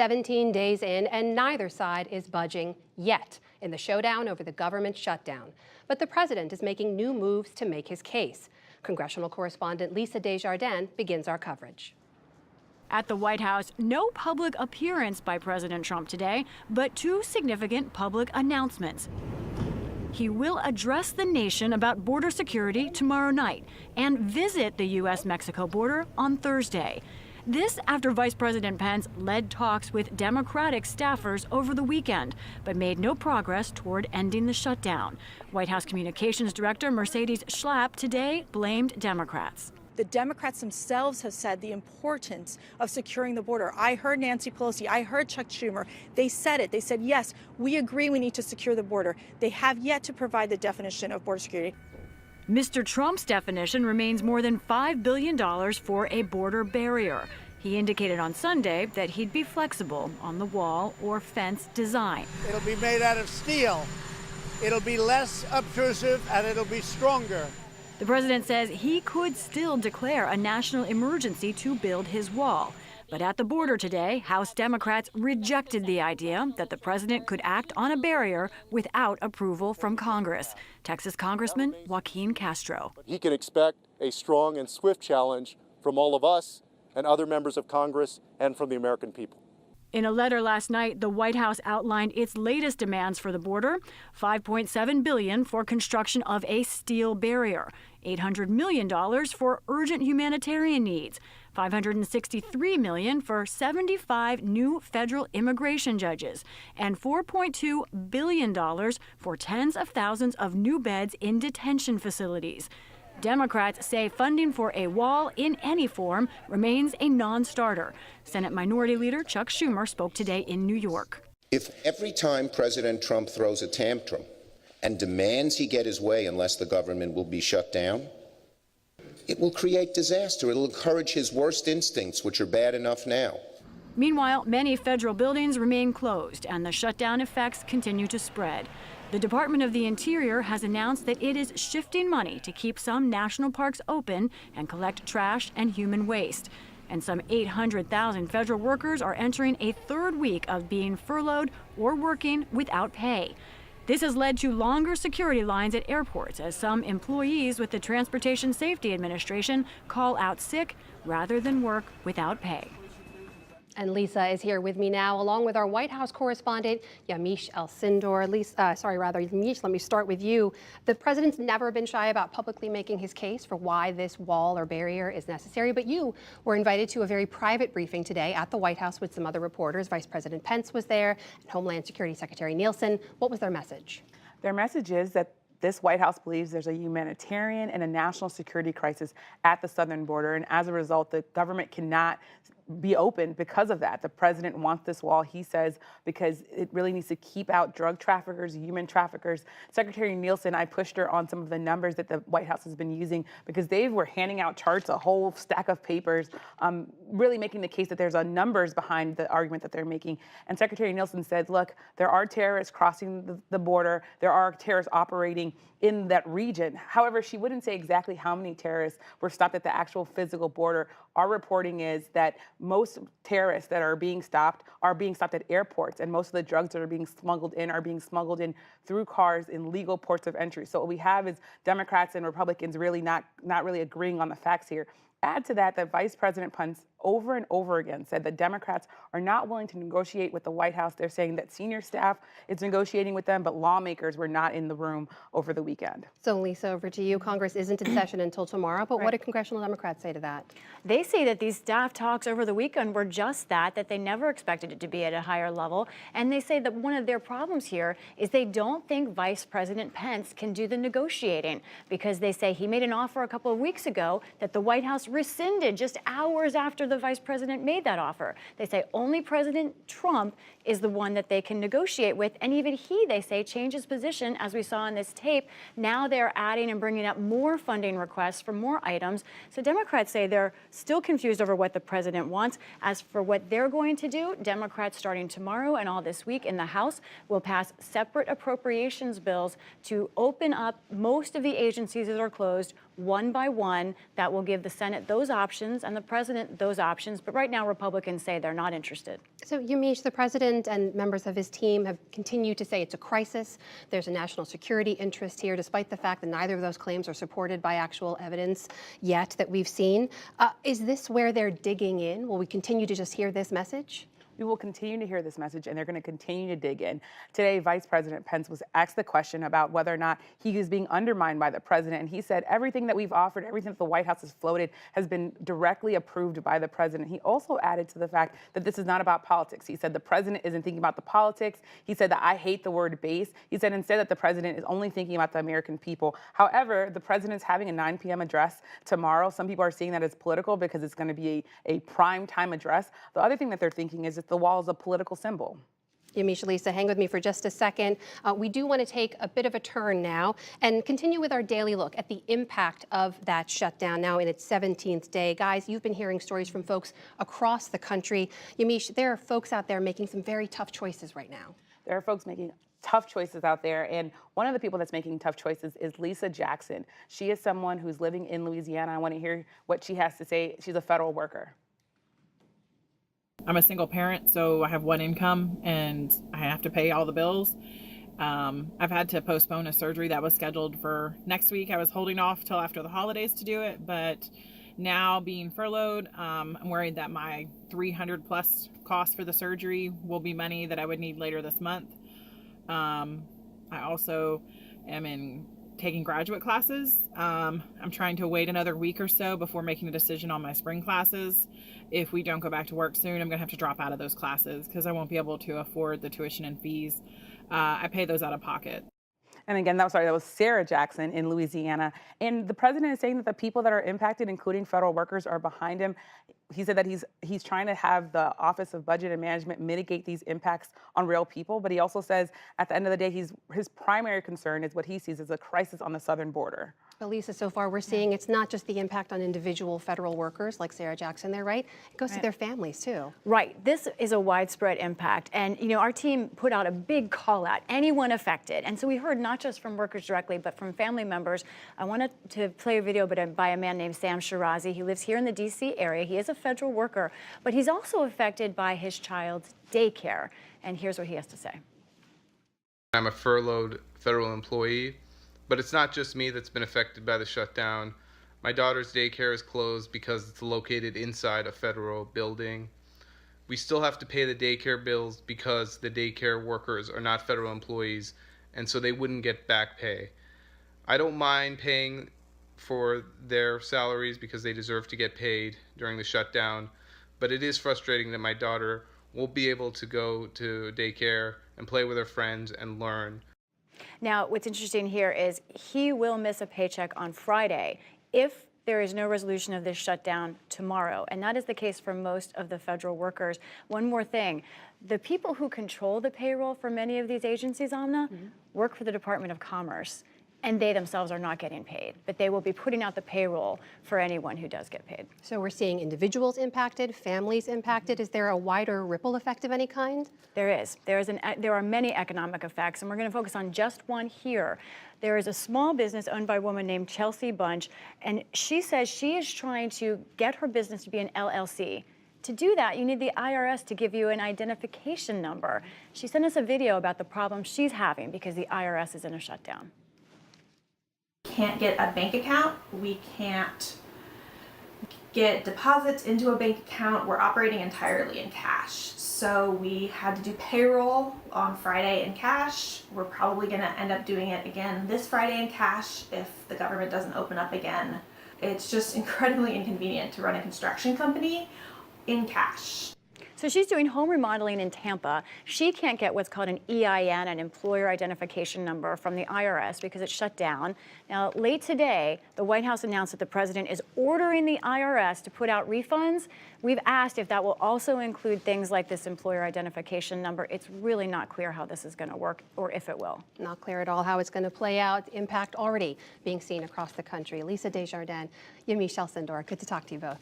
17 days in, and neither side is budging yet in the showdown over the government shutdown. But the president is making new moves to make his case. Congressional correspondent Lisa Desjardins begins our coverage. At the White House, no public appearance by President Trump today, but two significant public announcements. He will address the nation about border security tomorrow night and visit the U.S.-Mexico border on Thursday. This after Vice President Pence led talks with Democratic staffers over the weekend, but made no progress toward ending the shutdown. White House Communications Director Mercedes Schlapp today blamed Democrats. The Democrats themselves have said the importance of securing the border. I heard Nancy Pelosi, I heard Chuck Schumer. They said it. They said, yes, we agree we need to secure the border. They have yet to provide the definition of border security. Mr. Trump's definition remains more than $5 billion for a border barrier. He indicated on Sunday that he'd be flexible on the wall or fence design. It'll be made out of steel. It'll be less obtrusive and it'll be stronger. The president says he could still declare a national emergency to build his wall. But at the border today, House Democrats rejected the idea that the president could act on a barrier without approval from Congress. Texas Congressman Joaquin Castro. He can expect a strong and swift challenge from all of us and other members of Congress and from the American people. In a letter last night, the White House outlined its latest demands for the border: $5.7 billion for construction of a steel barrier, $800 million for urgent humanitarian needs, $563 million for 75 new federal immigration judges, and $4.2 billion for tens of thousands of new beds in detention facilities. Democrats say funding for a wall in any form remains a non-starter. Senate Minority Leader Chuck Schumer spoke today in New York. If every time President Trump throws a tantrum and demands he get his way unless the government will be shut down, it will create disaster. It'll encourage his worst instincts, which are bad enough now. Meanwhile, many federal buildings remain closed and the shutdown effects continue to spread. The Department of the Interior has announced that it is shifting money to keep some national parks open and collect trash and human waste. And some 800,000 federal workers are entering a third week of being furloughed or working without pay. This has led to longer security lines at airports as some employees with the Transportation Safety Administration call out sick rather than work without pay. And Lisa is here with me now, along with our White House correspondent, Yamiche Alcindor. Yamiche, let me start with you. The president's never been shy about publicly making his case for why this wall or barrier is necessary, but you were invited to a very private briefing today at the White House with some other reporters. Vice President Pence was there, and Homeland Security Secretary Nielsen. What was their message? Their message is that this White House believes there's a humanitarian and a national security crisis at the southern border, and as a result, the government cannot be open because of that. The president wants this wall, he says, because it really needs to keep out drug traffickers, human traffickers. Secretary Nielsen, I pushed her on some of the numbers that the White House has been using because they were handing out charts, a whole stack of papers, really making the case that there's numbers behind the argument that they're making. And Secretary Nielsen said, look, there are terrorists crossing the border. There are terrorists operating in that region. However, she wouldn't say exactly how many terrorists were stopped at the actual physical border. Our reporting is that most terrorists that are being stopped at airports, and most of the drugs that are being smuggled in through cars in legal ports of entry. So what we have is Democrats and Republicans really not really agreeing on the facts here. Add to that Vice President Pence over and over again said that Democrats are not willing to negotiate with the White House. They're saying that senior staff is negotiating with them, but lawmakers were not in the room over the weekend. So Lisa, over to you. Congress isn't in session until tomorrow, but what did congressional Democrats say to that? They say that these staff talks over the weekend were just that they never expected it to be at a higher level. And they say that one of their problems here is they don't think Vice President Pence can do the negotiating because they say he made an offer a couple of weeks ago that the White House rescinded just hours after the vice president made that offer. They say only President Trump is the one that they can negotiate with, and even he, they say, changed his position, as we saw in this tape. Now they're adding and bringing up more funding requests for more items. So Democrats say they're still confused over what the president wants. As for what they're going to do, Democrats starting tomorrow and all this week in the House will pass separate appropriations bills to open up most of the agencies that are closed one by one. That will give the Senate those options and the president those options. But right now, Republicans say they're not interested. So, Yamiche, the president and members of his team have continued to say it's a crisis. There's a national security interest here, despite the fact that neither of those claims are supported by actual evidence yet that we've seen. Is this where they're digging in? Will we continue to just hear this message? We will continue to hear this message, and they're going to continue to dig in. Today, Vice President Pence was asked the question about whether or not he is being undermined by the president, and he said everything that we've offered, everything that the White House has floated, has been directly approved by the president. He also added to the fact that this is not about politics. He said the president isn't thinking about the politics. He said that I hate the word base. He said instead that the president is only thinking about the American people. However, the president's having a 9 p.m. address tomorrow. Some people are seeing that as political because it's going to be a prime time address. The other thing that they're thinking is that the wall is a political symbol. Yamiche, Lisa, hang with me for just a second. We do want to take a bit of a turn now and continue with our daily look at the impact of that shutdown now in its 17th day. Guys, you've been hearing stories from folks across the country. Yamiche, there are folks out there making some very tough choices right now. There are folks making tough choices out there, and one of the people that's making tough choices is Lisa Jackson. She is someone who's living in Louisiana. I want to hear what she has to say. She's a federal worker. I'm a single parent, so I have one income and I have to pay all the bills. I've had to postpone a surgery that was scheduled for next week. I was holding off till after the holidays to do it, but now being furloughed, I'm worried that my $300+ cost for the surgery will be money that I would need later this month. I also am taking graduate classes. I'm trying to wait another week or so before making a decision on my spring classes. If we don't go back to work soon, I'm gonna have to drop out of those classes because I won't be able to afford the tuition and fees. I pay those out of pocket. And again, that was Sarah Jackson in Louisiana. And the president is saying that the people that are impacted, including federal workers, are behind him. He said that he's trying to have the Office of Budget and Management mitigate these impacts on real people. But he also says at the end of the day, his primary concern is what he sees as a crisis on the southern border. But Lisa, so far we're seeing it's not just the impact on individual federal workers like Sarah Jackson there, right? It goes to their families too. Right. This is a widespread impact. And, you know, our team put out a big call out, anyone affected. And so we heard not just from workers directly, but from family members. I wanted to play a video by a man named Sam Shirazi. He lives here in the D.C. area. He is a federal worker, but he's also affected by his child's daycare. And here's what he has to say. I'm a furloughed federal employee, but it's not just me that's been affected by the shutdown. My daughter's daycare is closed because it's located inside a federal building. We still have to pay the daycare bills because the daycare workers are not federal employees, and so they wouldn't get back pay. I don't mind paying for their salaries because they deserve to get paid during the shutdown, but it is frustrating that my daughter won't be able to go to daycare and play with her friends and learn. Now, what's interesting here is he will miss a paycheck on Friday if there is no resolution of this shutdown tomorrow. And that is the case for most of the federal workers. One more thing, the people who control the payroll for many of these agencies, Amna, work for the Department of Commerce. And they themselves are not getting paid, but they will be putting out the payroll for anyone who does get paid. So we're seeing individuals impacted, families impacted. Is there a wider ripple effect of any kind? There is. There are many economic effects, and we're going to focus on just one here. There is a small business owned by a woman named Chelsea Bunch, and she says she is trying to get her business to be an LLC. To do that, you need the IRS to give you an identification number. She sent us a video about the problem she's having because the IRS is in a shutdown. Can't get a bank account, we can't get deposits into a bank account. We're operating entirely in cash. So we had to do payroll on Friday in cash. We're probably going to end up doing it again this Friday in cash if the government doesn't open up again. It's just incredibly inconvenient to run a construction company in cash. So she's doing home remodeling in Tampa. She can't get what's called an EIN, an employer identification number, from the IRS because it's shut down. Now, late today, the White House announced that the president is ordering the IRS to put out refunds. We've asked if that will also include things like this employer identification number. It's really not clear how this is going to work or if it will. Not clear at all how it's going to play out. Impact already being seen across the country. Lisa Desjardins, Yamiche Alcindor, good to talk to you both.